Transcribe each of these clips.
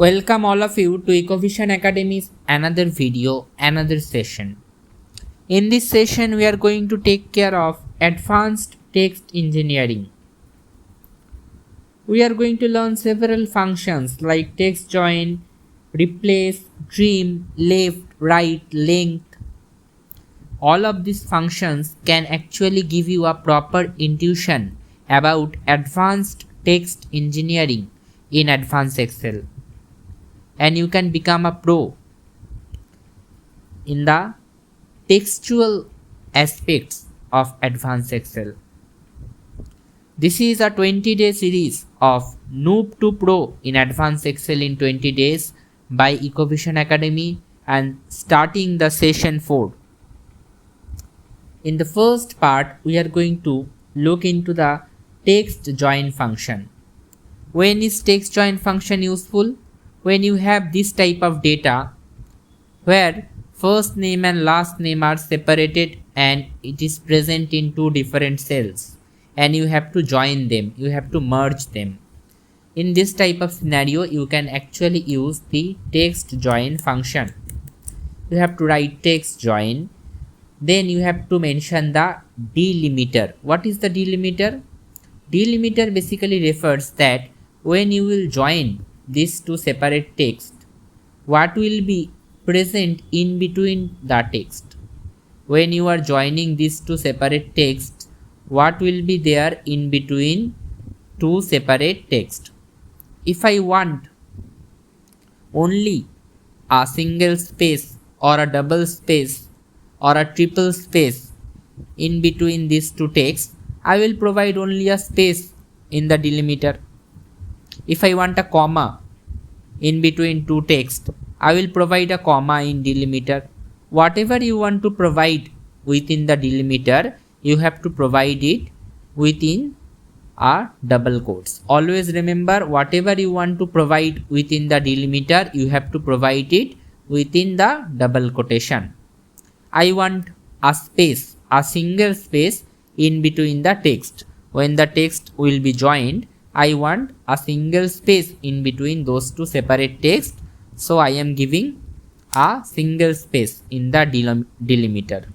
Welcome all of you to Ecovision Academy's another video, another session. In this session, we are going to take care of advanced text engineering. We are going to learn several functions like text join, replace, trim, left, right, length. All of these functions can actually give you a proper intuition about advanced text engineering in Advanced Excel. And you can become a pro in the textual aspects of Advanced Excel. This is a 20-day series of Noob to Pro in Advanced Excel in 20 days by Ecovision Academy and starting the session 4. In the first part, we are going to look into the text join function. When is text join function useful? When you have this type of data where first name and last name are separated and it is present in two different cells and you have to join them, you have to merge them. In this type of scenario, you can actually use the text join function. You have to write text join, then you have to mention the delimiter. What is the delimiter? Delimiter basically refers that when you will join these two separate text, what will be present in between the text. When you are joining these two separate texts, what will be there in between two separate text. If I want only a single space or a double space or a triple space in between these two texts, I will provide only a space in the delimiter. If I want a comma in between two texts, I will provide a comma in delimiter. Whatever you want to provide within the delimiter, you have to provide it within a double quotes. Always remember, whatever you want to provide within the delimiter, you have to provide it within the double quotation. I want a space, a single space in between the text. When the text will be joined, I want a single space in between those two separate texts. So I am giving a single space in the delimiter.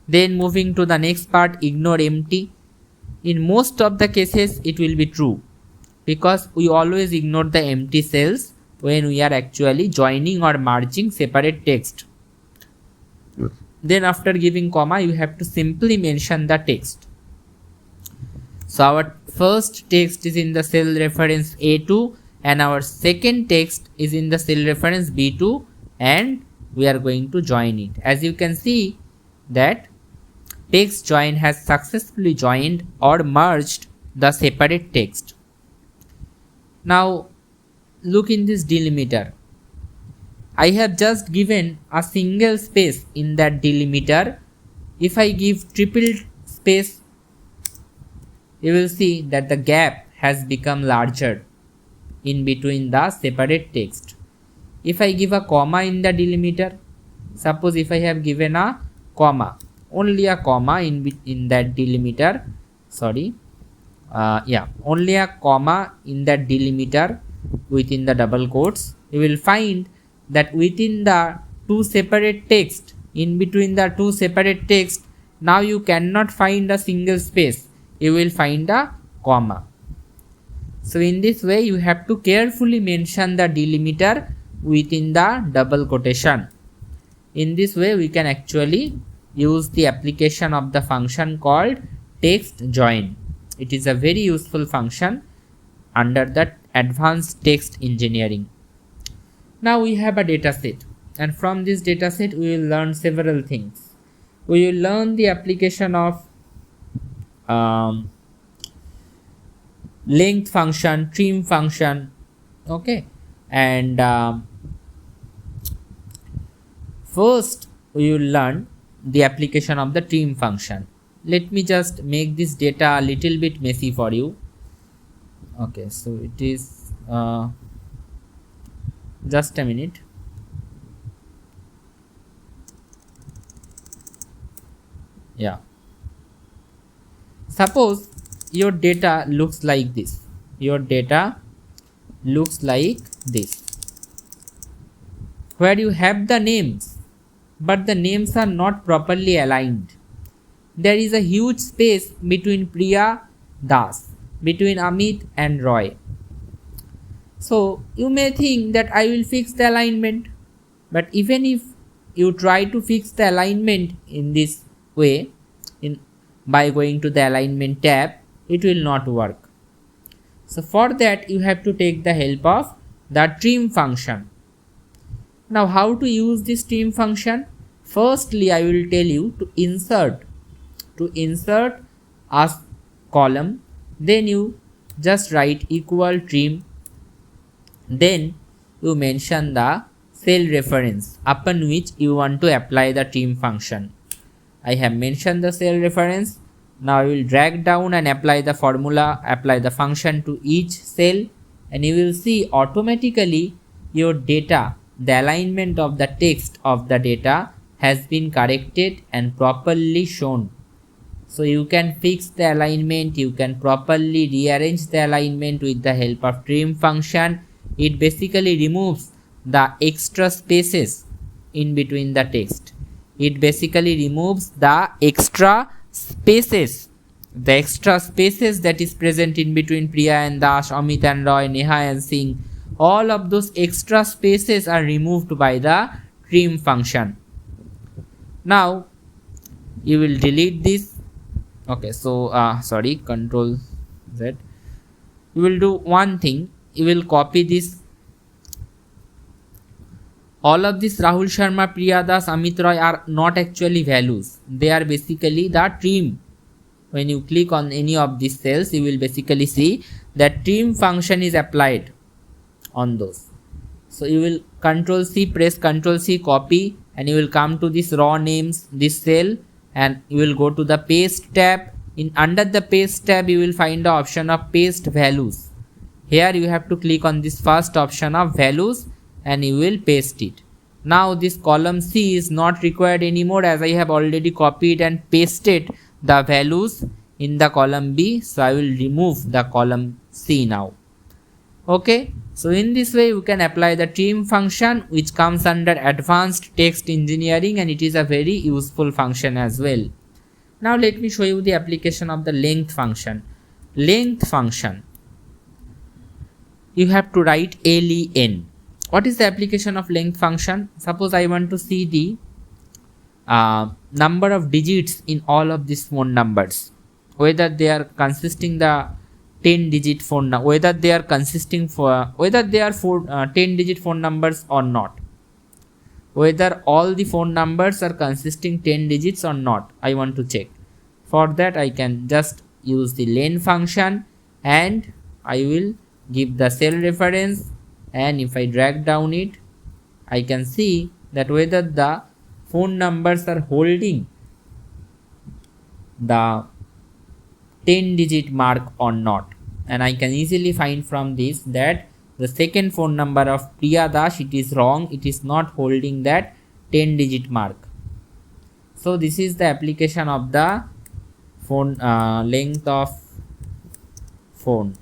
Then moving to the next part, ignore empty. In most of the cases, it will be true because we always ignore the empty cells when we are actually joining or merging separate text. Then after giving comma, you have to simply mention the text. So our first text is in the cell reference A2 and our second text is in the cell reference B2 and we are going to join it. As you can see that text join has successfully joined or merged the separate text. Now look in this delimiter. I have just given a single space in that delimiter. If I give triple space, you will see that the gap has become larger in between the separate text. If I give a comma in the delimiter, suppose if I have given a comma, only a comma in that delimiter, only a comma in that delimiter within the double quotes, you will find that within the two separate text, in between the two separate text, now you cannot find a single space, you will find a comma. So in this way, you have to carefully mention the delimiter within the double quotation. In this way, we can actually use the application of the function called text join. It is a very useful function under the advanced text engineering. Now we have a data set, and from this data set we will learn several things. We will learn the application of length function, trim function, okay, and first we will learn the application of the trim function. Let me just make this data a little bit messy for you. Okay, so it is just a minute. Yeah, suppose your data looks like this. Your data looks like this, where you have the names, but the names are not properly aligned. There is a huge space between Priya Das, between Amit and Roy. So you may think that I will fix the alignment, but even if you try to fix the alignment in this way, by going to the alignment tab, it will not work. So for that you have to take the help of the trim function. Now how to use this trim function? Firstly, I will tell you to insert a column, then you just write equal trim, then you mention the cell reference upon which you want to apply the trim function. I have mentioned the cell reference. Now I will drag down and apply the formula, apply the function to each cell, and you will see automatically your data, the alignment of the text of the data has been corrected and properly shown. So you can fix the alignment, you can properly rearrange the alignment with the help of trim function. It basically removes the extra spaces in between the text. It basically removes the extra spaces that is present in between Priya and Das, Amit and Roy, Neha and Singh. All of those extra spaces are removed by the trim function. Now you will delete this. Okay, so Control Z. You will do one thing. You will copy this. All of this Rahul Sharma, Priya Das, Amit Roy are not actually values. They are basically the trim. When you click on any of these cells, you will basically see that trim function is applied on those. So you will Control C, press Control C, copy, and you will come to this raw names, this cell, and you will go to the paste tab. Under the paste tab, you will find the option of paste values. Here you have to click on this first option of values and you will paste it. Now this column C is not required anymore, as I have already copied and pasted the values in the column B. So I will remove the column C now. Okay, so in this way you can apply the trim function, which comes under advanced text engineering, and it is a very useful function as well. Now let me show you the application of the length function. Length function, you have to write len. What is the application of length function? Suppose I want to see the number of digits in all of these phone numbers, whether they are consisting the 10-digit phone number, whether they are 10-digit phone numbers or not, whether all the phone numbers are consisting 10 digits or not. I want to check. For that I can just use the len function and I will give the cell reference, and if I drag down it, I can see that whether the phone numbers are holding the 10-digit mark or not. And I can easily find from this that the second phone number of Priya Das, it is wrong, it is not holding that 10-digit mark. So this is the application of the phone length of phone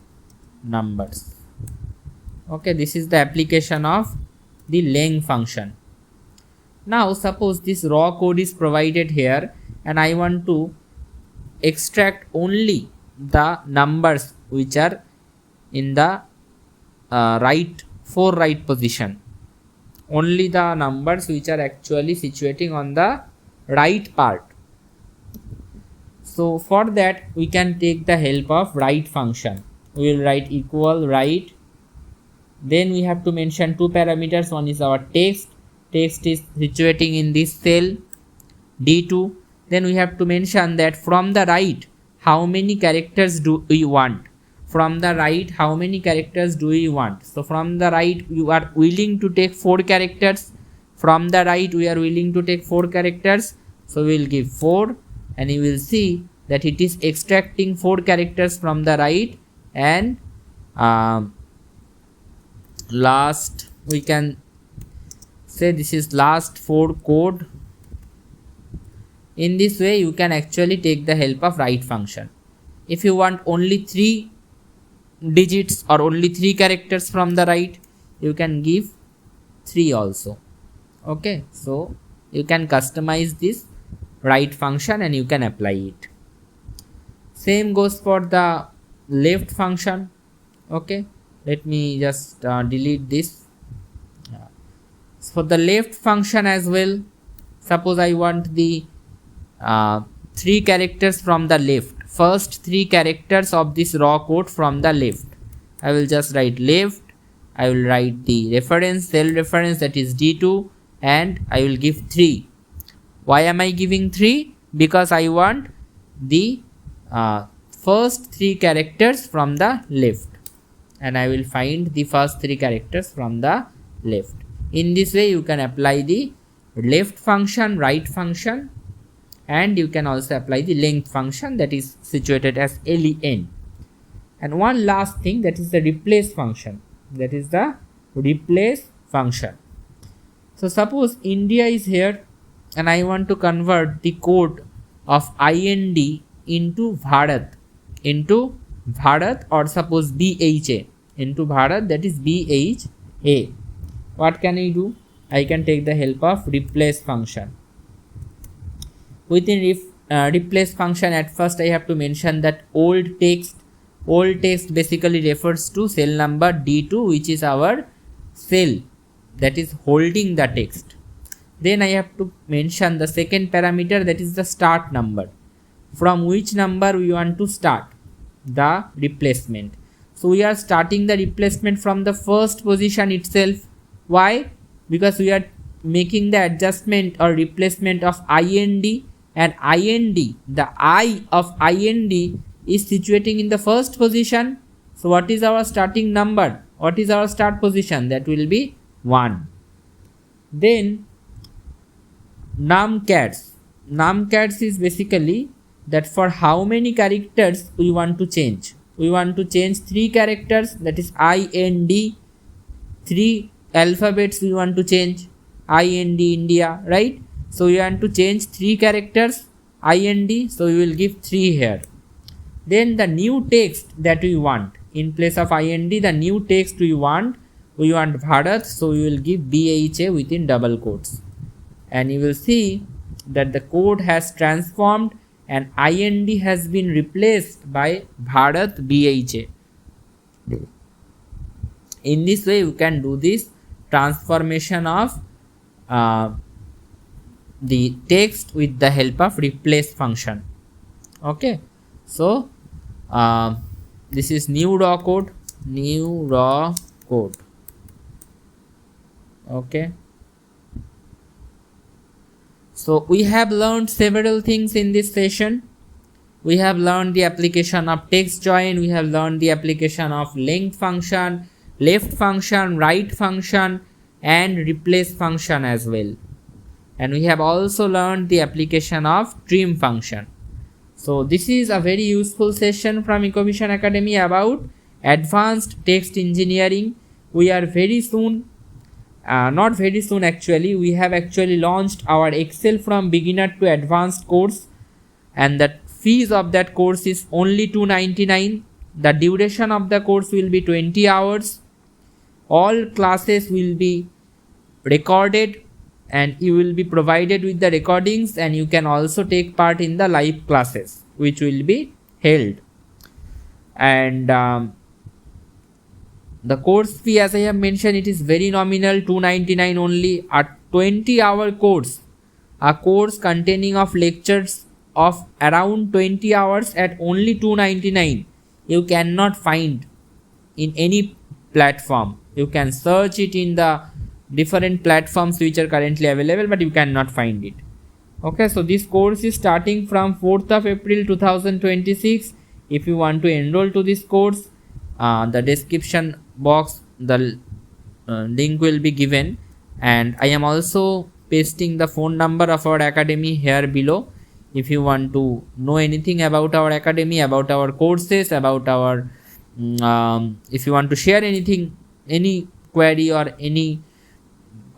numbers. Okay, this is the application of the length function. Now suppose this raw code is provided here and I want to extract only the numbers which are in the right position, only the numbers which are actually situating on the right part. So for that we can take the help of right function. We will write equal right, then we have to mention two parameters. One is our text is situating in this cell D2. Then we have to mention that from the right how many characters do we want. From the right how many characters do we want. So from the right you are willing to take 4 characters. From the right we are willing to take 4 characters. So we will give 4 and you will see that it is extracting 4 characters from the right, and last we can say this is last 4 code. In this way you can actually take the help of right function. If you want only 3 digits or only 3 characters from the right, you can give 3 also. Okay, so you can customize this right function and you can apply it. Same goes for the left function. Okay, let me just delete this. For the left function as well, suppose I want the 3 characters from the left, first 3 characters of this raw code from the left. I will just write left, I will write the reference, cell reference, that is D2, and I will give 3. Why am I giving 3? Because I want the first 3 characters from the left, and I will find the first 3 characters from the left. In this way you can apply the left function, right function, and you can also apply the length function that is situated as len. And one last thing, that is the replace function. So suppose India is here and I want to convert the code of IND into Bharat, or suppose BHA into Bharat, that is BHA. What can I do? I can take the help of replace function. Within replace function, at first I have to mention that old text basically refers to cell number D2, which is our cell that is holding the text. Then I have to mention the second parameter, that is the start number, from which number we want to start the replacement. So we are starting the replacement from the first position itself. Why? Because we are making the adjustment or replacement of IND, and IND, the I of IND is situating in the first position. So what is our starting number? What is our start position? That will be 1. Then numcats. Numcats is basically that for how many characters we want to change. We want to change 3 characters, that is IND. 3 alphabets we want to change, IND India, right? So we want to change 3 characters IND, so we will give 3 here. Then the new text that we want, in place of IND, the new text we want Bharat, so we will give BHA within double quotes. And you will see that the code has transformed and IND has been replaced by Bharat BHA. In this way you can do this transformation of the text with the help of replace function. Okay, so this is new raw code. Okay, so we have learned several things in this session. We have learned the application of text join, we have learned the application of length function, left function, right function, and replace function as well. And we have also learned the application of trim function. So this is a very useful session from Ecovision Academy about advanced text engineering. We are very soon, not very soon actually, we have actually launched our Excel from beginner to advanced course, and the fees of that course is only $299. The duration of the course will be 20 hours. All classes will be recorded and you will be provided with the recordings, and you can also take part in the live classes which will be held. And the course fee, as I have mentioned, it is very nominal, $299 only. A 20-hour course, a course containing of lectures of around 20 hours at only $299, you cannot find in any platform. You can search it in the different platforms which are currently available, but you cannot find it. Okay, so this course is starting from 4th of April 2026. If you want to enroll to this course, the description box, the link will be given, and I am also pasting the phone number of our academy here below. If you want to know anything about our academy, about our courses, about our if you want to share anything, any query or any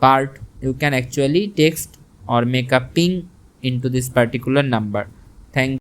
part, you can actually text or make a ping into this particular number. Thank you.